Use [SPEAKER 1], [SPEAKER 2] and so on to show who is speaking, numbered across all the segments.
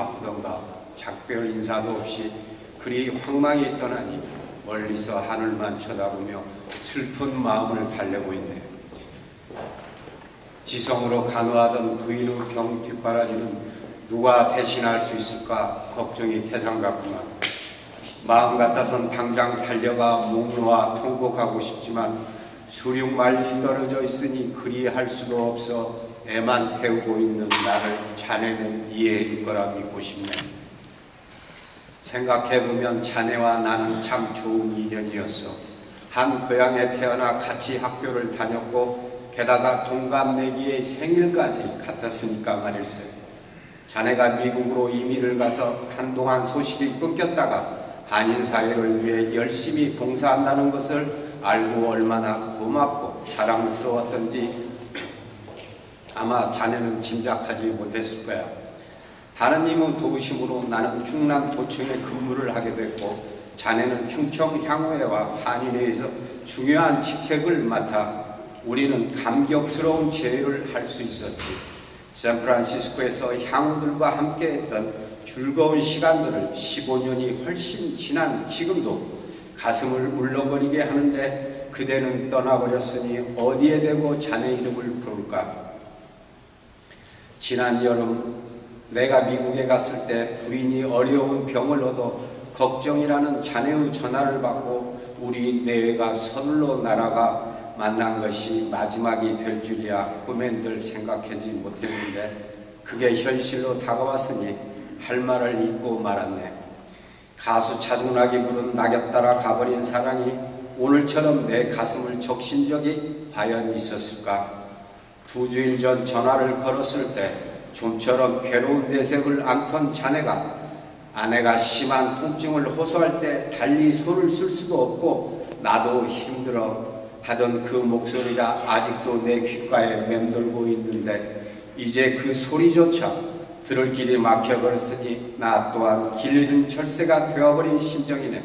[SPEAKER 1] 바쁘던가 작별 인사도 없이 그리 황망히 떠나니 멀리서 하늘만 쳐다보며 슬픈 마음을 달래고 있네. 지성으로 간호하던 부인의 병 뒷바라지는 누가 대신할 수 있을까 걱정이 태산 같구만. 마음 같아선 당장 달려가 목 놓아 통곡하고 싶지만 수륙 말리 떨어져 있으니 그리할 수도 없어 애만 태우고 있는 나를 자네는 이해해줄 거라 믿고 싶네. 생각해보면 자네와 나는 참 좋은 인연이었어. 한 고향에 태어나 같이 학교를 다녔고 게다가 동갑내기의 생일까지 같았으니까 말일세. 자네가 미국으로 이민을 가서 한동안 소식이 끊겼다가 한인사회를 위해 열심히 봉사한다는 것을 알고 얼마나 고맙고 자랑스러웠던지 아마 자네는 짐작하지 못했을 거야. 하느님의 도우심으로 나는 충남 도청에 근무를 하게 됐고 자네는 충청 향후회와 한인회에서 중요한 직책을 맡아 우리는 감격스러운 제의를 할 수 있었지. 샌프란시스코에서 향후들과 함께했던 즐거운 시간들을 15년이 훨씬 지난 지금도 가슴을 울렁거리게 하는데 그대는 떠나버렸으니 어디에 대고 자네 이름을 부를까? 지난 여름 내가 미국에 갔을 때 부인이 어려운 병을 얻어 걱정이라는 자네의 전화를 받고 우리 내외가 서둘러 날아가 만난 것이 마지막이 될 줄이야 꿈엔들 생각하지 못했는데 그게 현실로 다가왔으니 할 말을 잊고 말았네. 가수 차중락이 부른 낙엽 따라 가버린 사랑이 오늘처럼 내 가슴을 적신 적이 과연 있었을까? 2주일 전 전화를 걸었을 때 좀처럼 괴로운 내색을 앓던 자네가 아내가 심한 통증을 호소할 때 달리 손을 쓸 수도 없고 나도 힘들어 하던 그 목소리가 아직도 내 귓가에 맴돌고 있는데 이제 그 소리조차 들을 길이 막혀버렸으니 나 또한 길 잃은 철새가 되어버린 심정이네.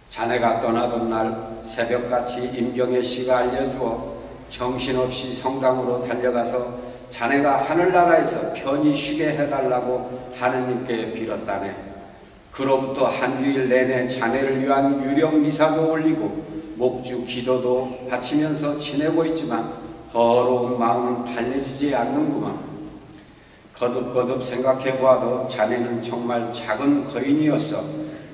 [SPEAKER 1] 자네가 떠나던 날 새벽같이 임경애 씨가 알려주어 정신없이 성당으로 달려가서 자네가 하늘나라에서 편히 쉬게 해달라고 하느님께 빌었다네. 그로부터 한 주일 내내 자네를 위한 유령 미사도 올리고 목주 기도도 바치면서 지내고 있지만 더러운 마음은 달래지지 않는구만. 거듭거듭 생각해보아도 자네는 정말 작은 거인이었어.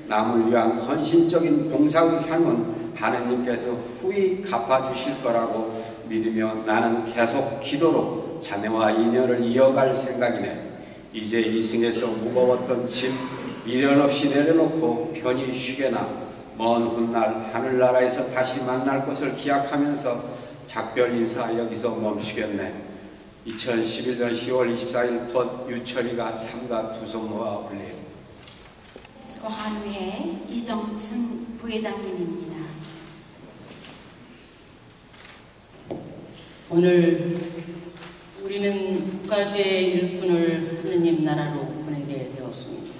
[SPEAKER 1] 남을 위한 헌신적인 봉사의 삶은 하느님께서 후히 갚아주실 거라고 믿으며 나는 계속 기도로 자네와 인연을 이어갈 생각이네. 이제 이승에서 무거웠던 짐 미련 없이 내려놓고 편히 쉬게나 먼 훗날 하늘나라에서 다시 만날 것을 기약하면서 작별 인사 여기서 멈추겠네. 2011년 10월 24일 곧 유철이가 삼가 두 손 모아 올림.
[SPEAKER 2] 한우회 이정순 부회장님입니다.
[SPEAKER 3] 오늘 우리는 국가주의 일꾼을 하느님 나라로 보내게 되었습니다.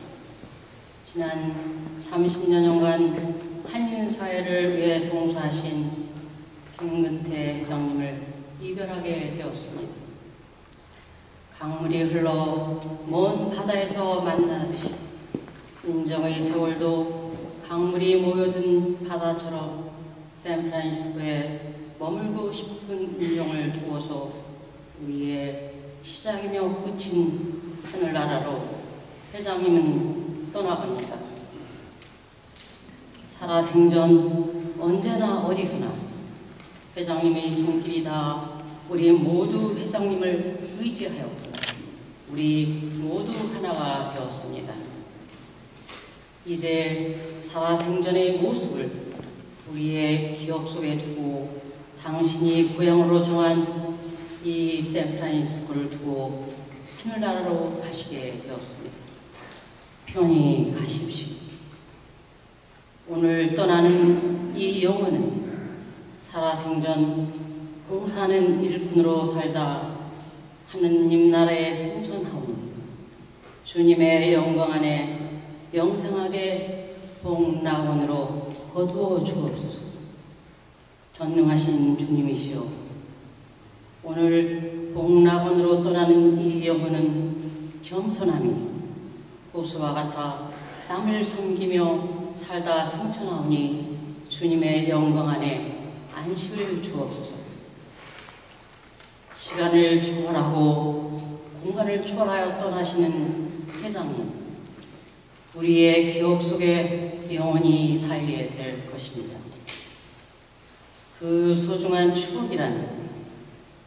[SPEAKER 3] 지난 30여년간 한인사회를 위해 봉사하신 김근태 회장님을 이별하게 되었습니다. 강물이 흘러 먼 바다에서 만나듯이 인정의 세월도 강물이 모여든 바다처럼 샌프란시스코에 머물고 싶은 인정을 두어서 우리의 시작이며 끝인 하늘나라로 회장님은 떠나갑니다. 살아생전 언제나 어디서나 회장님의 손길이 다 우리 모두 회장님을 의지하여 우리 모두 하나가 되었습니다. 이제 살아생전의 모습을 우리의 기억 속에 두고 당신이 고향으로 정한 이 샌프란시스코를 두고 하늘나라로 가시게 되었습니다. 편히 가십시오. 오늘 떠나는 이 영혼은 살아생전 봉사하는 일꾼으로 살다 하느님 나라에 승천하오니 주님의 영광 안에 영생하게 복락원으로 거두어 주옵소서. 전능하신 주님이시여, 오늘 복락원으로 떠나는 이 영혼은 겸손함이 호수와 같아 남을 섬기며 살다 승천하오니 주님의 영광 안에 안식을 주옵소서. 시간을 초월하고 공간을 초월하여 떠나시는 회장님, 우리의 기억 속에 영원히 살게 될 것입니다. 그 소중한 추억이란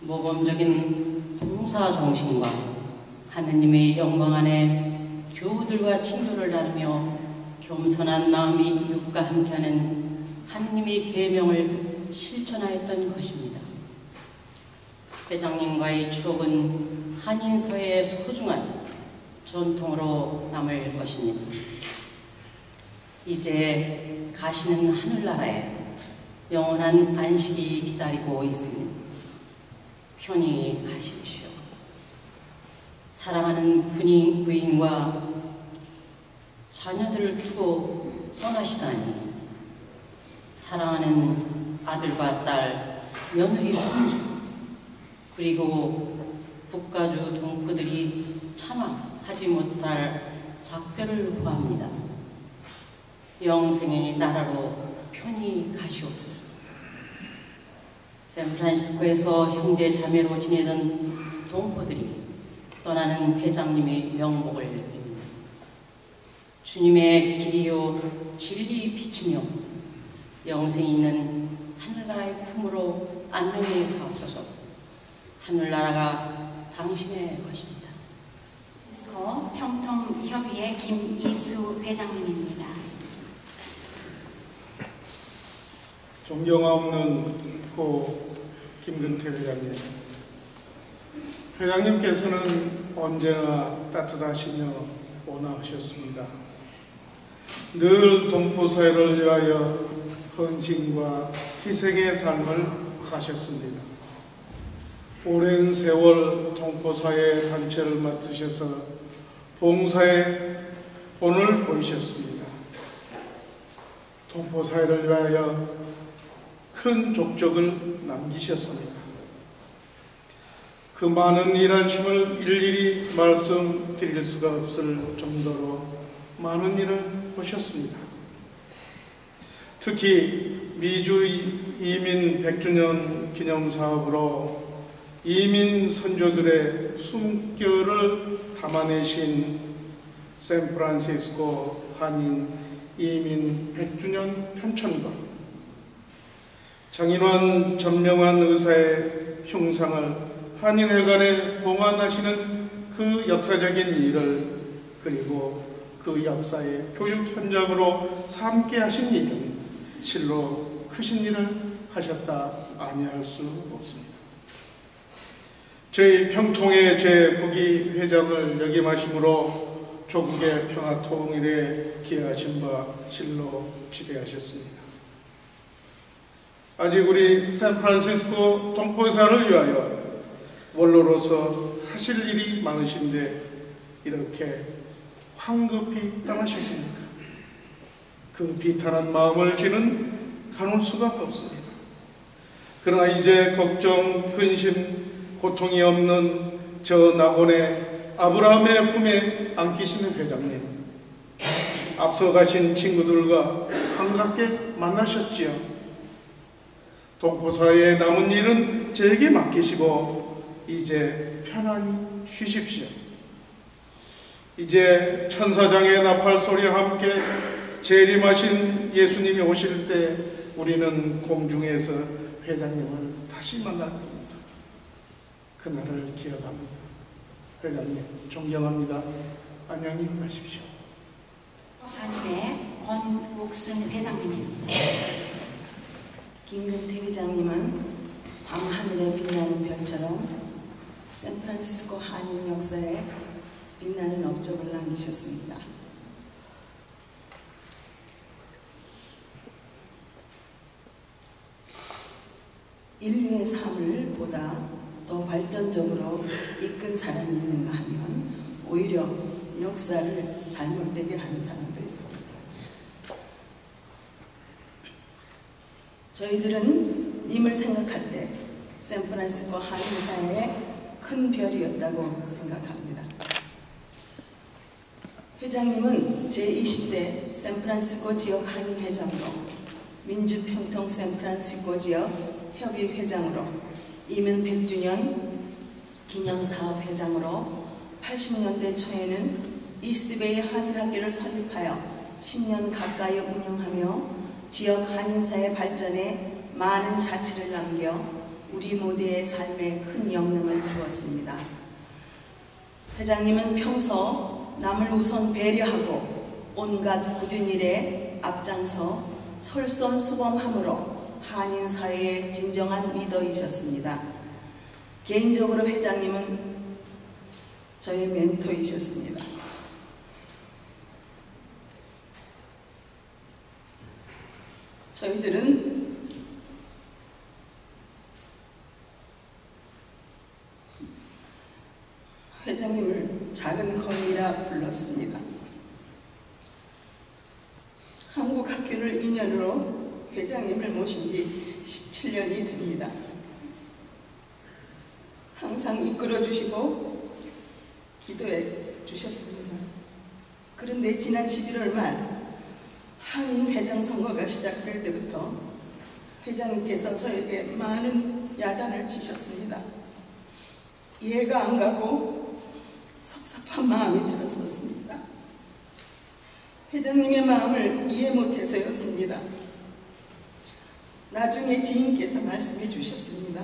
[SPEAKER 3] 모범적인 봉사 정신과 하느님의 영광 안에 교우들과 친교를 나누며 겸손한 마음이 이웃과 함께하는 하느님의 계명을 실천하였던 것입니다. 회장님과의 추억은 한인서의 소중한 전통으로 남을 것입니다. 이제 가시는 하늘나라에 영원한 안식이 기다리고 있습니다. 편히 가십시오. 사랑하는 부인과 자녀들을 두고 떠나시다니, 사랑하는 아들과 딸, 며느리, 손주, 그리고 북가주 동포들이 차마 하지 못할 작별을 구합니다. 영생의 나라로 편히 가시옵소서. 샌프란시스코에서 형제 자매로 지내던 동포들이 떠나는 회장님의 명복을 빕니다. 주님의 길이요 진리 빛이며 영생이 있는 하늘나라의 품으로 안녕히 가옵소서. 하늘나라가 당신의 것입니다.
[SPEAKER 2] 평통협의회 김이수 회장님입니다.
[SPEAKER 4] 존경하옵는 고 김근태 회장님, 회장님께서는 언제나 따뜻하시며 온화하셨습니다. 늘 동포사회를 위하여 헌신과 희생의 삶을 사셨습니다. 오랜 세월 동포사회 단체를 맡으셔서 봉사의 본을 보이셨습니다. 동포사회를 위하여 큰 족적을 남기셨습니다. 그 많은 일하심을 일일이 말씀드릴 수가 없을 정도로 많은 일을 보셨습니다. 특히 미주 이민 100주년 기념사업으로 이민 선조들의 숨결을 담아내신 샌프란시스코 한인 이민 100주년 편찬과 장인환 전명환 의사의 흉상을 한인회관에 봉안하시는 그 역사적인 일을, 그리고 그 역사의 교육 현장으로 삼게 하신 일은 실로 크신 일을 하셨다 아니할 수 없습니다. 저희 평통의 제9기 회장을 역임하심으로 조국의 평화 통일에 기여하신 바 실로 지대하셨습니다. 아직 우리 샌프란시스코 동포사를 위하여 원로로서 하실 일이 많으신데 이렇게 황급히 떠나셨습니까? 그 비탄한 마음을 지는 가눌 수가 없습니다. 그러나 이제 걱정, 근심, 고통이 없는 저 낙원의 아브라함의 품에 안기시는 회장님, 앞서 가신 친구들과 반갑게 만나셨지요. 동포사회에 남은 일은 제게 맡기시고 이제 편안히 쉬십시오. 이제 천사장의 나팔 소리와 함께 재림하신 예수님이 오실 때 우리는 공중에서 회장님을 다시 만날 겁니다. 그날을 기억합니다. 회장님 존경합니다. 안녕히 가십시오.
[SPEAKER 2] 한일의 권옥순 회장님입니다.
[SPEAKER 5] 김근태 회장님은 밤하늘에 빛나는 별처럼 샌프란시스코 한인 역사에 빛나는 업적을 남기셨습니다. 인류의 삶을 보다 더 발전적으로 이끈 사람이 있는가 하면 오히려 역사를 잘못되게 하는 사람도 있습니다. 저희들은 님을 생각할 때 샌프란시스코 한인사회의 큰 별이었다고 생각합니다. 회장님은 제20대 샌프란시스코 지역 한인회장으로, 민주평통 샌프란시스코 지역 협의회장으로, 이민 100주년 기념사업 회장으로 80년대 초에는 이스트베이 한인학교를 설립하여 10년 가까이 운영하며 지역 한인사회 발전에 많은 자취를 남겨 우리 모두의 삶에 큰 영향을 주었습니다. 회장님은 평소 남을 우선 배려하고 온갖 굳은 일에 앞장서 솔선수범함으로 한인사회의 진정한 리더이셨습니다. 개인적으로 회장님은 저의 멘토이셨습니다. 저희들은 회장님을 작은 거인이라 불렀습니다. 한국 학교를 인연으로 회장님을 모신 지 17년이 됩니다. 항상 이끌어 주시고 기도해 주셨습니다. 그런데 지난 11월 말 한인 회장 선거가 시작될 때부터 회장님께서 저에게 많은 야단을 치셨습니다. 이해가 안 가고 섭섭한 마음이 들었었습니다. 회장님의 마음을 이해 못해서였습니다. 나중에 지인께서 말씀해 주셨습니다.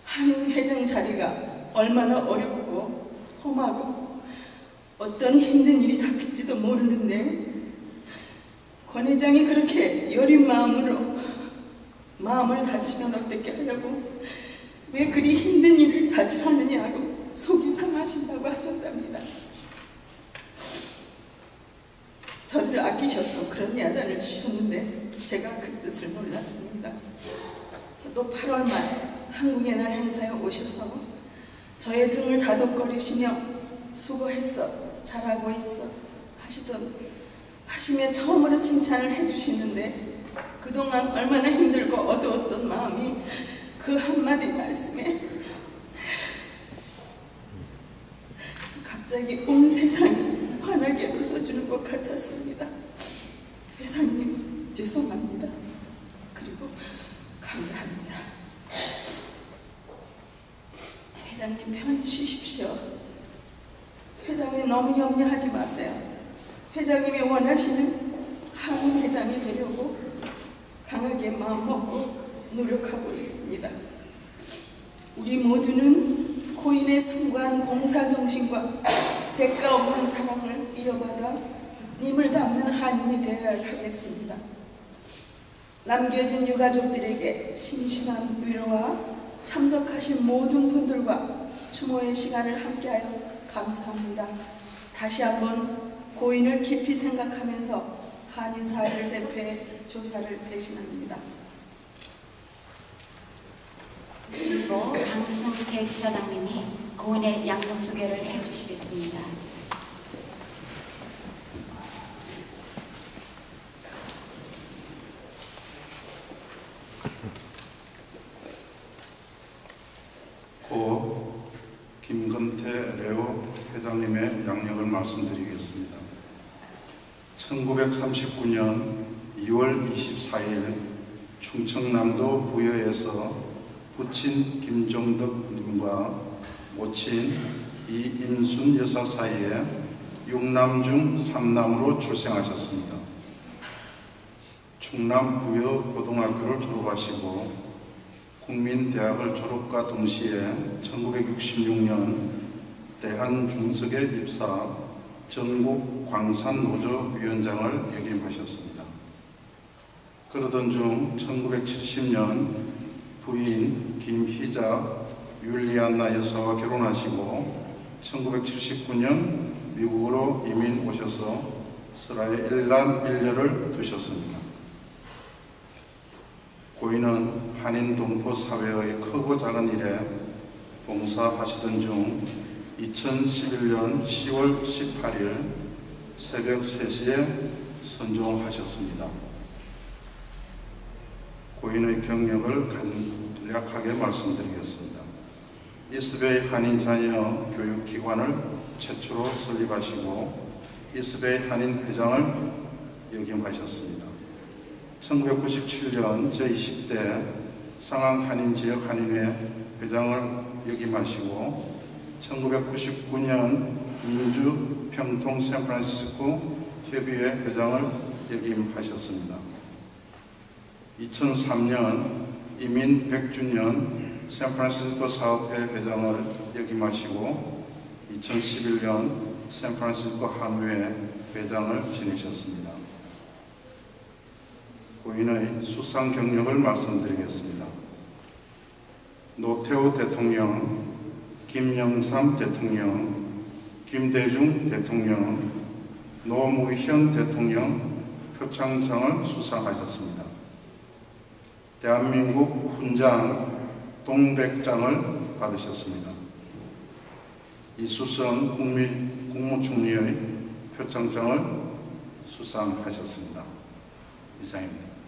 [SPEAKER 5] 한인 회장 자리가 얼마나 어렵고 험하고 어떤 힘든 일이 닥칠지도 모르는데 권 회장이 그렇게 여린 마음으로 마음을 다치면 어떻게 하려고 왜 그리 힘든 일을 자처하느냐고 속이 상하신다고 하셨답니다. 저를 아끼셔서 그런 야단을 치셨는데 제가 그 뜻을 몰랐습니다. 또 8월 말 한국의 날 행사에 오셔서 저의 등을 다독거리시며 수고했어, 잘하고 있어 하시며 처음으로 칭찬을 해주시는데 그동안 얼마나 힘들고 어두웠던 마음이 그 한마디 말씀에 갑자기 온 세상이 환하게 웃어주는 것 같았습니다. 회장님 죄송합니다. 그리고 감사합니다. 회장님 편히 쉬십시오. 회장님 너무 염려하지 마세요. 회장님이 원하시는 한인 회장이 되려고 강하게 마음먹고 노력하고 있습니다. 우리 모두는 고인의 숭고한 봉사정신과 대가 없는 사랑을 이어받아 님을 닮는 한인이 되어야 하겠습니다. 남겨진 유가족들에게 심심한 위로와 참석하신 모든 분들과 추모의 시간을 함께하여 감사합니다. 다시 한번 고인을 깊이 생각하면서 한인사회를 대표해 조사를 대신합니다.
[SPEAKER 2] 그리고 강승태 지사장님이 고인의 양력 소개를 해주시겠습니다.
[SPEAKER 6] 고 김건태 레오 회장님의 양력을 말씀드리겠습니다. 1939년 2월 24일 충청남도 부여에서 부친 김종덕님과 모친 이임순 여사 사이에 6남 중 3남으로 출생하셨습니다. 충남 부여 고등학교를 졸업하시고 국민대학을 졸업과 동시에 1966년 대한중석에 입사 전국 광산노조위원장을 역임하셨습니다. 그러던 중 1970년 부인 김희자 율리안나 여사와 결혼하시고 1979년 미국으로 이민 오셔서 슬하에 일남 일녀를 두셨습니다. 고인은 한인 동포 사회의 크고 작은 일에 봉사하시던 중 2011년 10월 18일 새벽 3시에 선종하셨습니다. 고인의 경력을 간략하게 말씀드리겠습니다. 이스베이 한인 자녀 교육기관을 최초로 설립하시고 이스베이 한인 회장을 역임하셨습니다. 1997년 제20대 상암 한인지역 한인회 회장을 역임하시고 1999년 민주 평통 샌프란시스코 협의회 회장을 역임하셨습니다. 2003년 이민 100주년 샌프란시스코 사업회 회장을 역임하시고 2011년 샌프란시스코 한의회 회장을 지내셨습니다. 고인의 수상 경력을 말씀드리겠습니다. 노태우 대통령, 김영삼 대통령, 김대중 대통령, 노무현 대통령 표창장을 수상하셨습니다. 대한민국 훈장, 동백장을 받으셨습니다. 이수선 국무총리의 표창장을 수상하셨습니다. 이상입니다.